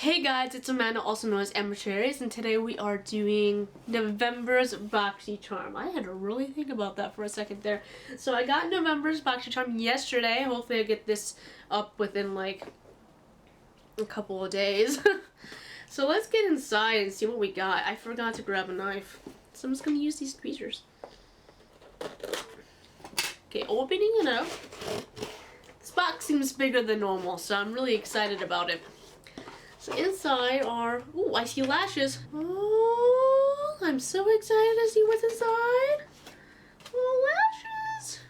Hey guys, it's Amanda, also known as Amateurs, and today we are doing November's BoxyCharm. I had to really think about that for a second there. So I got November's BoxyCharm yesterday. Hopefully I get this up within like a couple of days. So let's get inside and see what we got. I forgot to grab a knife, so I'm just going to use these tweezers. Okay, opening it up. This box seems bigger than normal, so I'm really excited about it. So inside are, ooh, I see lashes. Oh, I'm so excited to see what's inside. Oh, lashes.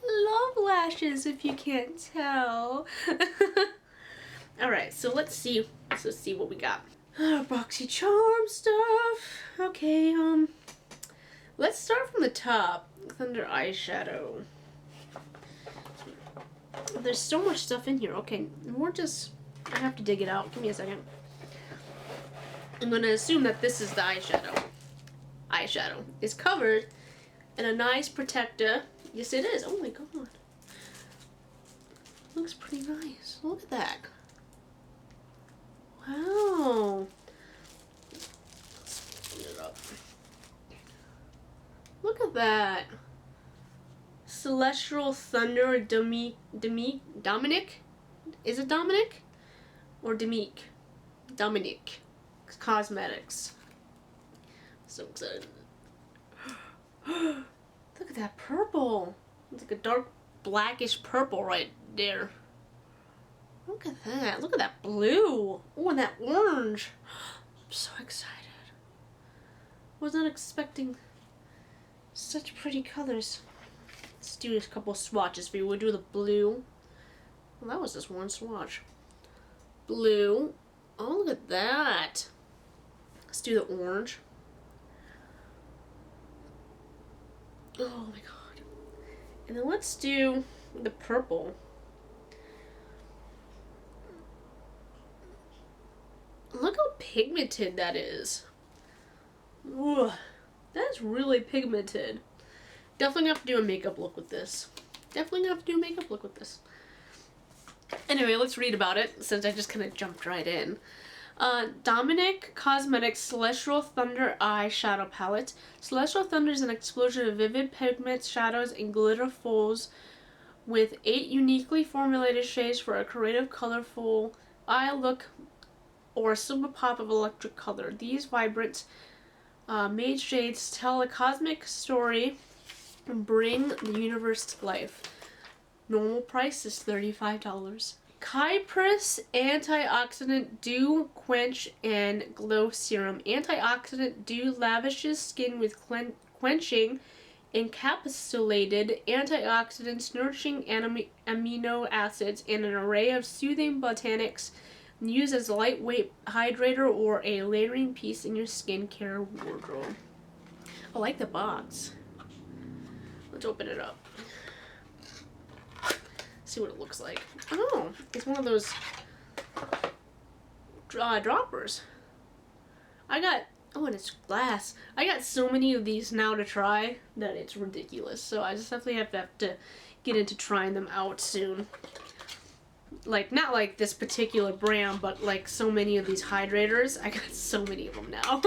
Love lashes, if you can't tell. Alright, so let's see what we got. BoxyCharm stuff. Okay, let's start from the top. Thunder eyeshadow. There's so much stuff in here. Okay, I have to dig it out. Give me a second. I'm going to assume that this is the eyeshadow. Eyeshadow is covered in a nice protector. Yes, it is. Oh my god. Looks pretty nice. Look at that. Wow. Let's open it up. Look at that. Celestial Thunder Dominique? Is it Dominique? Or Dominique Cosmetics. So excited. Look at that purple. It's like a dark blackish purple right there. Look at that. Look at that blue. Oh, and that orange. I'm so excited. Was not expecting such pretty colors. Let's do a couple swatches for you. We'll do the blue. Well, that was just one swatch. Blue. Oh, look at that. Let's do the orange. Oh my god. And then let's do the purple. Look how pigmented that is. Ugh, that's really pigmented. Definitely have to do a makeup look with this. Anyway, let's read about it, since I just kind of jumped right in. Dominique Cosmetics Celestial Thunder Eyeshadow Palette. Celestial Thunder is an explosion of vivid pigments, shadows, and glitter falls with 8 uniquely formulated shades for a creative, colorful eye look or a super pop of electric color. These vibrant made shades tell a cosmic story and bring the universe to life. Normal price is $35. Kypris Antioxidant Dew Quench and Glow Serum. Antioxidant Dew lavishes skin with quenching encapsulated antioxidants, nourishing amino acids, and an array of soothing botanics used as a lightweight hydrator or a layering piece in your skincare wardrobe. I like the box. Let's open it up. See what it looks like. Oh, it's one of those droppers. And it's glass. I got so many of these now to try that it's ridiculous. So I just definitely have to get into trying them out soon. Like, not like this particular brand, but like so many of these hydrators. I got so many of them now.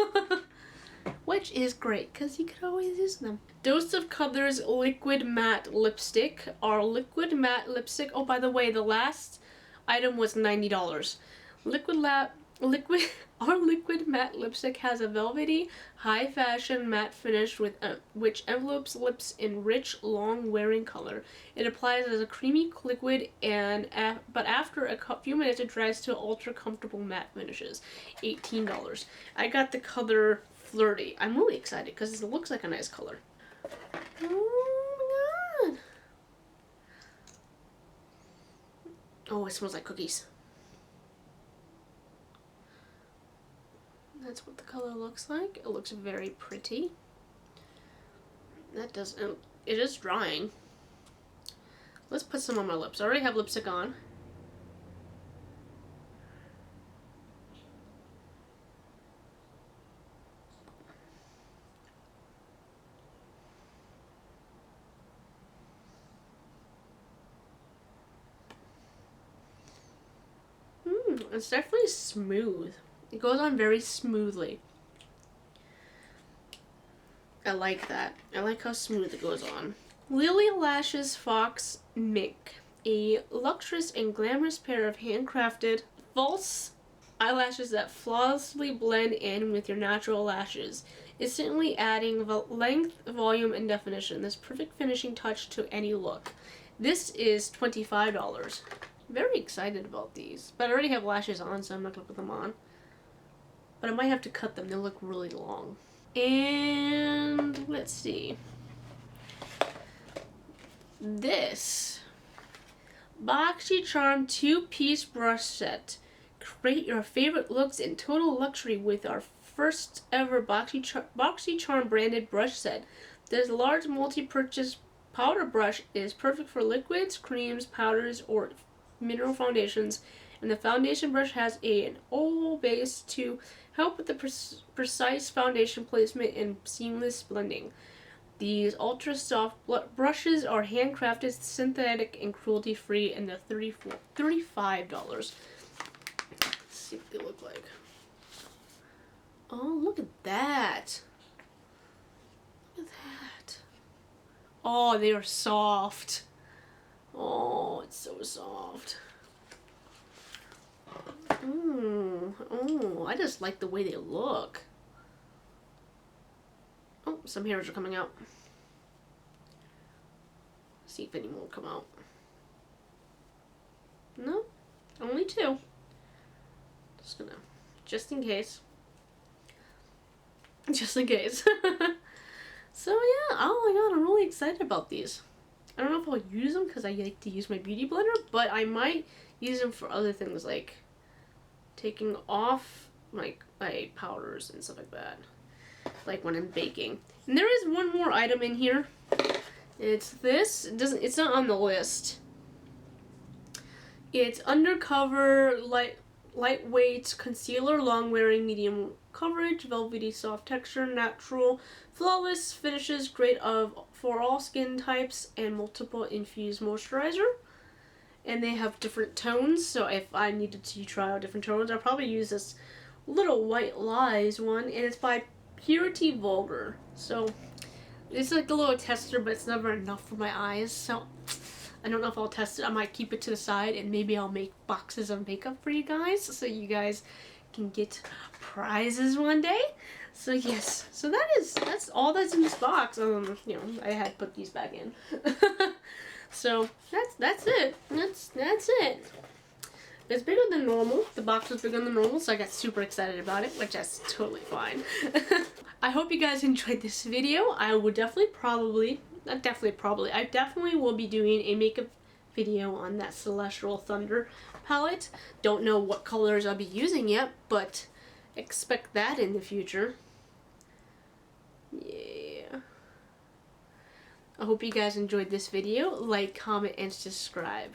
Which is great, because you can always use them. Dose of Colors Liquid Matte Lipstick. Our Liquid Matte Lipstick. Oh, by the way, the last item was $90. Our Liquid Matte Lipstick has a velvety, high-fashion matte finish with which envelopes lips in rich, long-wearing color. It applies as a creamy liquid, but after a few minutes, it dries to ultra-comfortable matte finishes. $18. I got the color Flirty. I'm really excited because it looks like a nice color. Oh my god. Oh, it smells like cookies. That's what the color looks like. It looks very pretty. It is drying. Let's put some on my lips. I already have lipstick on. It's definitely smooth. It goes on very smoothly. I like that. I like how smooth it goes on. Lilly Lashes Faux Mink. A luxurious and glamorous pair of handcrafted false eyelashes that flawlessly blend in with your natural lashes, instantly adding length, volume, and definition. This perfect finishing touch to any look. This is $25. Very excited about these, but I already have lashes on, so I'm not gonna put them on. But I might have to cut them. They look really long. And let's see. This BoxyCharm 2-piece brush set. Create your favorite looks in total luxury with our first ever BoxyCharm branded brush set. This large multi-purchase powder brush is perfect for liquids, creams, powders, or mineral foundations. And the foundation brush has an oval base to help with the precise foundation placement and seamless blending. These ultra soft brushes are handcrafted, synthetic, and cruelty free, and they're $35. Let's see what they look like. Oh, look at that. Look at that. Oh, they are soft. Oh, it's so soft. Oh, I just like the way they look. Oh, some hairs are coming out. See if any more come out. No, only two. Just in case. Just in case. So yeah, oh my god, I'm really excited about these. I don't know if I'll use them because I like to use my beauty blender, but I might use them for other things like taking off my powders and stuff like that. Like when I'm baking. And there is one more item in here. It's this. It's not on the list. It's undercover lightweight concealer, long wearing, medium coverage, velvety soft texture, natural, flawless finishes, great for all skin types, and multiple infused moisturizer. And they have different tones, so if I needed to try out different tones, I'll probably use this Little White Lies one, and it's by Purity Vulgar. So it's like a little tester, but it's never enough for my eyes, so I don't know if I'll test it. I might keep it to the side, and maybe I'll make boxes of makeup for you guys, so you guys can get prizes one day. So yes, so that's all that's in this box. You know, I had put these back in. So that's it. That's it. It's bigger than normal. The box was bigger than normal, so I got super excited about it, which is totally fine. I hope you guys enjoyed this video. I will definitely will be doing a makeup video on that Celestial Thunder palette. Don't know what colors I'll be using yet, but expect that in the future. Yeah. I hope you guys enjoyed this video. Like, comment, and subscribe.